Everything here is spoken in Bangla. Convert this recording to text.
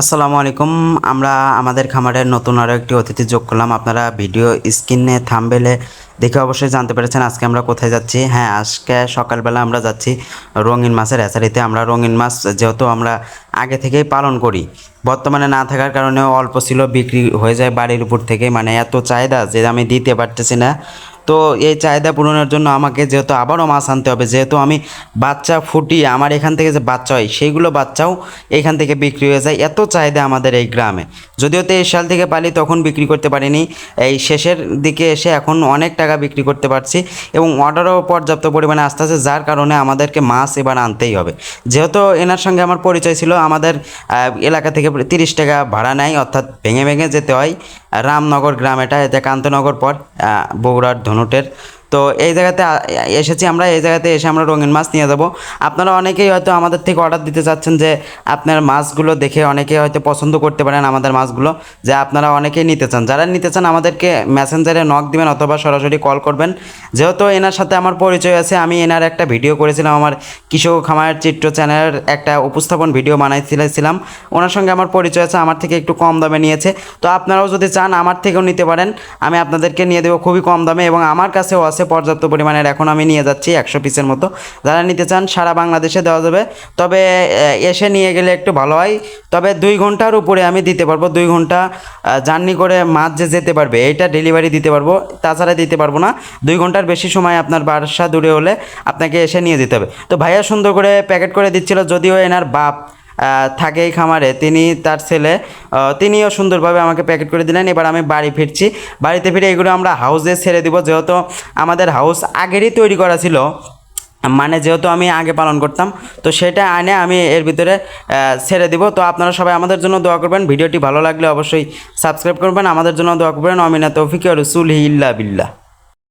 আসসালামু আলাইকুম। আমরা আমাদের খামারের নতুন আরও একটি অতিথি যোগ করলাম। আপনারা ভিডিও স্ক্রিনে থাম্বনেলে দেখে অবশ্যই জানতে পেরেছেন আজকে আমরা কোথায় যাচ্ছি। হ্যাঁ, আজকে সকালবেলা আমরা যাচ্ছি রঙিন মাছের হ্যাচারিতে। আমরা রঙিন মাছ যেহেতু আমরা আগে থেকেই পালন করি, বর্তমানে না থাকার কারণে অল্প ছিল, বিক্রি হয়ে যায় বাড়ির উপর থেকে। মানে এত চাহিদা যে আমি দিতে পারতেছি না। তো এই চাহিদা পূরণের জন্য আমাকে যেহেতু আবারও মাছ আনতে হবে, যেহেতু আমি বাচ্চা ফুটিয়ে আমার এখান থেকে যে বাচ্চা হয় সেইগুলো বাচ্চাও এখান থেকে বিক্রি হয়ে যায়। এত চাহিদা আমাদের এই গ্রামে। যদিও 23 সাল থেকে পালি, তখন বিক্রি করতে পারিনি। এই শেষের দিকে এসে এখন অনেক টাকা বিক্রি করতে পারছি এবং অর্ডারও পর্যাপ্ত পরিমাণে আসতেছে, যার কারণে আমাদেরকে মাছ এবার আনতেই হবে। যেহেতু এনার সঙ্গে আমার পরিচয় ছিল, আমাদের এলাকা থেকে 30 টাকা ভাড়া নেয়, অর্থাৎ ভেঙে ভেঙে যেতে হয়। রামনগর গ্রাম, এটা কান্তনগর পর বগুড়ার ধনুটের। তো এই জায়গাতে এসেছি আমরা। এই জায়গাতে এসে আমরা রঙিন মাছ নিয়ে যাব। আপনারা অনেকেই হয়তো আমাদের থেকে অর্ডার দিতে চাচ্ছেন যে আপনার মাছগুলো দেখে অনেকেই হয়তো পছন্দ করতে পারেন আমাদের মাছগুলো, যে আপনারা অনেকেই নিতে চান। যারা নিতে চান আমাদেরকে মেসেঞ্জারে নক দিবেন অথবা সরাসরি কল করবেন। যেহেতু এনার সাথে আমার পরিচয় আছে, আমি এনার একটা ভিডিও করেছিলাম, আমার কৃষক খামারের চিত্র চ্যানেলের একটা উপস্থাপন ভিডিও বানাইছিলাম। ওনার সঙ্গে আমার পরিচয় আছে, আমার থেকে একটু কম দামে নিয়েছে। তো আপনারাও যদি চান আমার থেকেও নিতে পারেন, আমি আপনাদেরকে নিয়ে দেবো খুবই কম দামে, এবং আমার কাছেও আছে পর্যাপ্ত পরিমাণের। এখন আমি নিয়ে যাচ্ছি 100 পিসের মতো। যারা নিতে চান সারা বাংলাদেশে দেওয়া যাবে, তবে এসে নিয়ে গেলে একটু ভালো হয়। তবে 2 ঘন্টার উপরে আমি দিতে পারবো। 2 ঘন্টা জার্নি করে মাছ যে যেতে পারবে এইটা ডেলিভারি দিতে পারবো, তাছাড়া দিতে পারবো না। 2 ঘন্টার বেশি সময় আপনার বাসা দূরে হলে আপনাকে এসে নিয়ে যেতে হবে। তো ভাইয়া সুন্দর করে প্যাকেট করে দিচ্ছিল, যদিও এনার বাপ থাকে এই খামারে, তিনি তার ছেলে, তিনিও সুন্দরভাবে আমাকে প্যাকেট করে দিলেন। এবার আমি বাড়ি ফিরছি। বাড়িতে ফিরে এগুলো আমরা হাউসে ছেড়ে দিব, যেহেতু আমাদের হাউস আগেরই তৈরি করা ছিল, মানে যেহেতু আমি আগে পালন করতাম, তো সেটা আনে আমি এর ভিতরে ছেড়ে দিব। তো আপনারা সবাই আমাদের জন্য দোয়া করবেন। ভিডিওটি ভালো লাগলে অবশ্যই সাবস্ক্রাইব করবেন, আমাদের জন্য দোয়া করবেন। আমিনা তৌফিক ওয়া রাসূলিহি ইল্লা বিল্লাহ।